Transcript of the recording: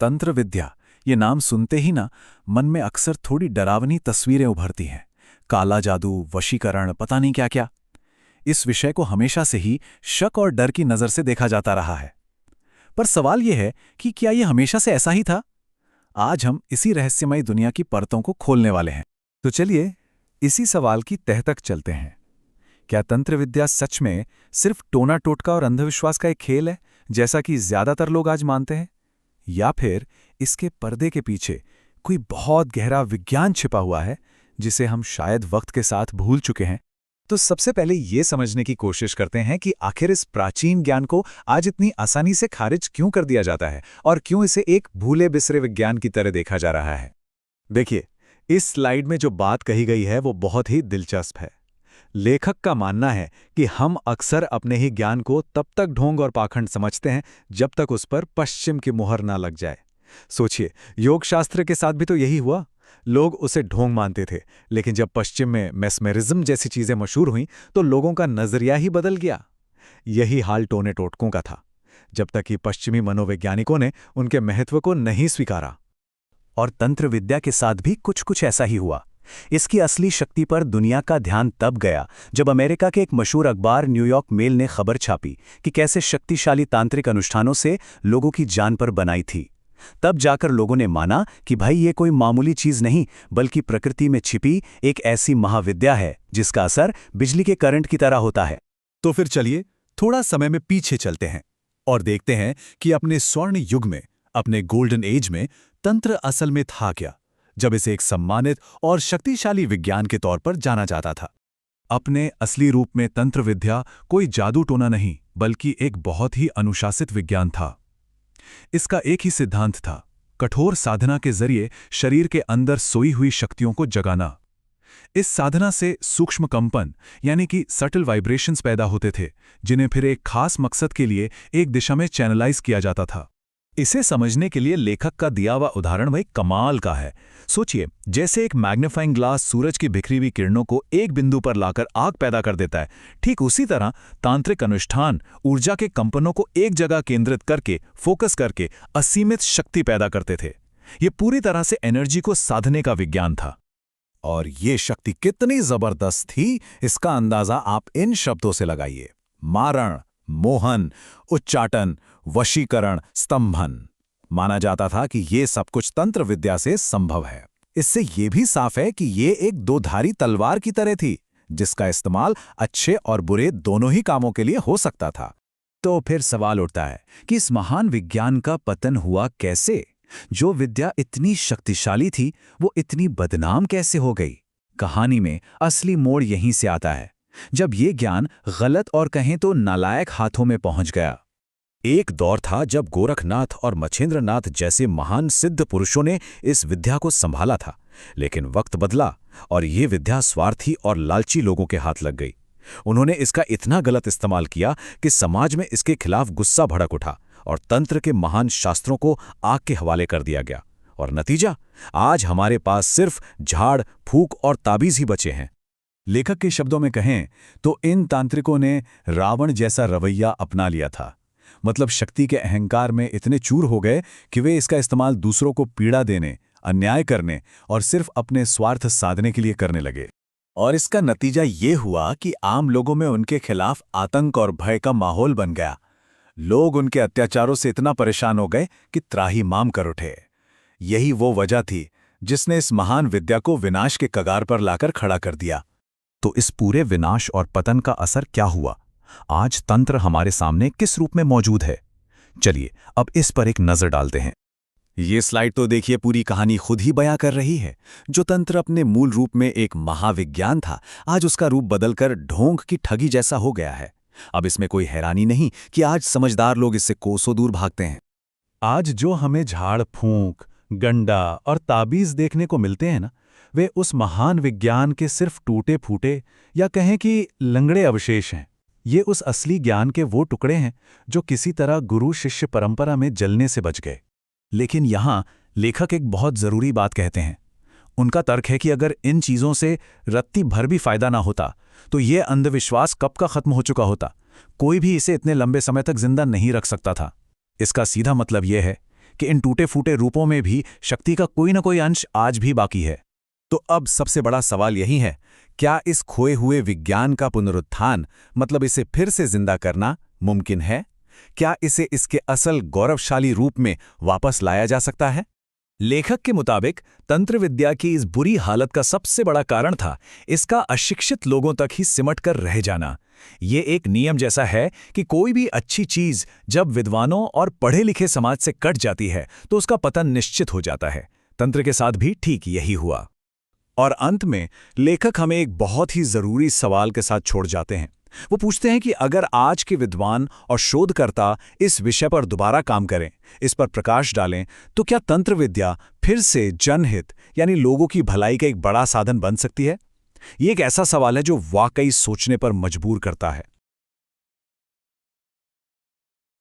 तंत्र विद्या, ये नाम सुनते ही ना मन में अक्सर थोड़ी डरावनी तस्वीरें उभरती हैं। काला जादू, वशीकरण, पता नहीं क्या क्या। इस विषय को हमेशा से ही शक और डर की नज़र से देखा जाता रहा है। पर सवाल यह है कि क्या ये हमेशा से ऐसा ही था? आज हम इसी रहस्यमयी दुनिया की परतों को खोलने वाले हैं। तो चलिए इसी सवाल की तह तक चलते हैं। क्या तंत्र विद्या सच में सिर्फ टोना टोटका और अंधविश्वास का एक खेल है, जैसा कि ज्यादातर लोग आज मानते हैं? या फिर इसके पर्दे के पीछे कोई बहुत गहरा विज्ञान छिपा हुआ है, जिसे हम शायद वक्त के साथ भूल चुके हैं? तो सबसे पहले ये समझने की कोशिश करते हैं कि आखिर इस प्राचीन ज्ञान को आज इतनी आसानी से खारिज क्यों कर दिया जाता है और क्यों इसे एक भूले बिसरे विज्ञान की तरह देखा जा रहा है। देखिए, इस स्लाइड में जो बात कही गई है वो बहुत ही दिलचस्प है। लेखक का मानना है कि हम अक्सर अपने ही ज्ञान को तब तक ढोंग और पाखंड समझते हैं जब तक उस पर पश्चिम की मुहर ना लग जाए। सोचिए, योगशास्त्र के साथ भी तो यही हुआ। लोग उसे ढोंग मानते थे, लेकिन जब पश्चिम में मेस्मेरिज्म जैसी चीजें मशहूर हुईं तो लोगों का नजरिया ही बदल गया। यही हाल टोने टोटकों का था, जब तक कि पश्चिमी मनोवैज्ञानिकों ने उनके महत्व को नहीं स्वीकारा। और तंत्र विद्या के साथ भी कुछ कुछ ऐसा ही हुआ। इसकी असली शक्ति पर दुनिया का ध्यान तब गया जब अमेरिका के एक मशहूर अखबार न्यूयॉर्क मेल ने खबर छापी कि कैसे शक्तिशाली तांत्रिक अनुष्ठानों से लोगों की जान पर बनाई थी। तब जाकर लोगों ने माना कि भाई ये कोई मामूली चीज नहीं, बल्कि प्रकृति में छिपी एक ऐसी महाविद्या है जिसका असर बिजली के करंट की तरह होता है। तो फिर चलिए थोड़ा समय में पीछे चलते हैं और देखते हैं कि अपने स्वर्ण युग में, अपने गोल्डन एज में तंत्र असल में था क्या, जब इसे एक सम्मानित और शक्तिशाली विज्ञान के तौर पर जाना जाता था। अपने असली रूप में तंत्र विद्या कोई जादू टोना नहीं, बल्कि एक बहुत ही अनुशासित विज्ञान था। इसका एक ही सिद्धांत था: कठोर साधना के जरिए शरीर के अंदर सोई हुई शक्तियों को जगाना। इस साधना से सूक्ष्म कंपन यानी कि सटल वाइब्रेशंस पैदा होते थे, जिन्हें फिर एक खास मकसद के लिए एक दिशा में चैनलाइज किया जाता था। इसे समझने के लिए लेखक का दिया हुआ उदाहरण वही कमाल का है। सोचिए, जैसे एक मैग्नीफाइंग ग्लास सूरज की बिखरी हुई किरणों को एक बिंदु पर लाकर आग पैदा कर देता है, ठीक उसी तरह तांत्रिक अनुष्ठान ऊर्जा के कंपनों को एक जगह केंद्रित करके, फोकस करके असीमित शक्ति पैदा करते थे। ये पूरी तरह से एनर्जी को साधने का विज्ञान था। और ये शक्ति कितनी जबरदस्त थी, इसका अंदाजा आप इन शब्दों से लगाइए: मारण, मोहन, उच्चाटन, वशीकरण, स्तंभन। माना जाता था कि ये सब कुछ तंत्र विद्या से संभव है। इससे ये भी साफ है कि ये एक दोधारी तलवार की तरह थी, जिसका इस्तेमाल अच्छे और बुरे दोनों ही कामों के लिए हो सकता था। तो फिर सवाल उठता है कि इस महान विज्ञान का पतन हुआ कैसे? जो विद्या इतनी शक्तिशाली थी, वो इतनी बदनाम कैसे हो गई? कहानी में असली मोड़ यहीं से आता है, जब ये ज्ञान गलत और कहें तो नालायक हाथों में पहुंच गया। एक दौर था जब गोरखनाथ और मछेंद्रनाथ जैसे महान सिद्ध पुरुषों ने इस विद्या को संभाला था, लेकिन वक्त बदला और ये विद्या स्वार्थी और लालची लोगों के हाथ लग गई। उन्होंने इसका इतना गलत इस्तेमाल किया कि समाज में इसके खिलाफ गुस्सा भड़क उठा और तंत्र के महान शास्त्रों को आग के हवाले कर दिया गया। और नतीजा, आज हमारे पास सिर्फ झाड़ फूक और ताबीज ही बचे हैं। लेखक के शब्दों में कहें तो इन तांत्रिकों ने रावण जैसा रवैया अपना लिया था। मतलब शक्ति के अहंकार में इतने चूर हो गए कि वे इसका इस्तेमाल दूसरों को पीड़ा देने, अन्याय करने और सिर्फ अपने स्वार्थ साधने के लिए करने लगे। और इसका नतीजा ये हुआ कि आम लोगों में उनके खिलाफ आतंक और भय का माहौल बन गया। लोग उनके अत्याचारों से इतना परेशान हो गए कि त्राहिमाम कर उठे। यही वो वजह थी जिसने इस महान विद्या को विनाश के कगार पर लाकर खड़ा कर दिया। तो इस पूरे विनाश और पतन का असर क्या हुआ? आज तंत्र हमारे सामने किस रूप में मौजूद है? चलिए अब इस पर एक नजर डालते हैं। ये स्लाइड तो देखिए पूरी कहानी खुद ही बयां कर रही है। जो तंत्र अपने मूल रूप में एक महाविज्ञान था, आज उसका रूप बदलकर ढोंग की ठगी जैसा हो गया है। अब इसमें कोई हैरानी नहीं कि आज समझदार लोग इससे कोसों दूर भागते हैं। आज जो हमें झाड़ फूंक, गंडा और ताबीज देखने को मिलते हैं ना, वे उस महान विज्ञान के सिर्फ टूटे फूटे या कहें कि लंगड़े अवशेष हैं। ये उस असली ज्ञान के वो टुकड़े हैं जो किसी तरह गुरु शिष्य परंपरा में जलने से बच गए। लेकिन यहाँ लेखक एक बहुत जरूरी बात कहते हैं। उनका तर्क है कि अगर इन चीजों से रत्ती भर भी फायदा ना होता तो ये अंधविश्वास कब का खत्म हो चुका होता। कोई भी इसे इतने लंबे समय तक जिंदा नहीं रख सकता था। इसका सीधा मतलब यह है कि इन टूटे फूटे रूपों में भी शक्ति का कोई ना कोई अंश आज भी बाकी है। तो अब सबसे बड़ा सवाल यही है, क्या इस खोए हुए विज्ञान का पुनरुत्थान, मतलब इसे फिर से जिंदा करना, मुमकिन है? क्या इसे इसके असल गौरवशाली रूप में वापस लाया जा सकता है? लेखक के मुताबिक तंत्र विद्या की इस बुरी हालत का सबसे बड़ा कारण था इसका अशिक्षित लोगों तक ही सिमट कर रह जाना। ये एक नियम जैसा है कि कोई भी अच्छी चीज जब विद्वानों और पढ़े लिखे समाज से कट जाती है तो उसका पतन निश्चित हो जाता है। तंत्र के साथ भी ठीक यही हुआ। और अंत में लेखक हमें एक बहुत ही जरूरी सवाल के साथ छोड़ जाते हैं। वो पूछते हैं कि अगर आज के विद्वान और शोधकर्ता इस विषय पर दोबारा काम करें, इस पर प्रकाश डालें, तो क्या तंत्र विद्या फिर से जनहित यानी लोगों की भलाई का एक बड़ा साधन बन सकती है? ये एक ऐसा सवाल है जो वाकई सोचने पर मजबूर करता है।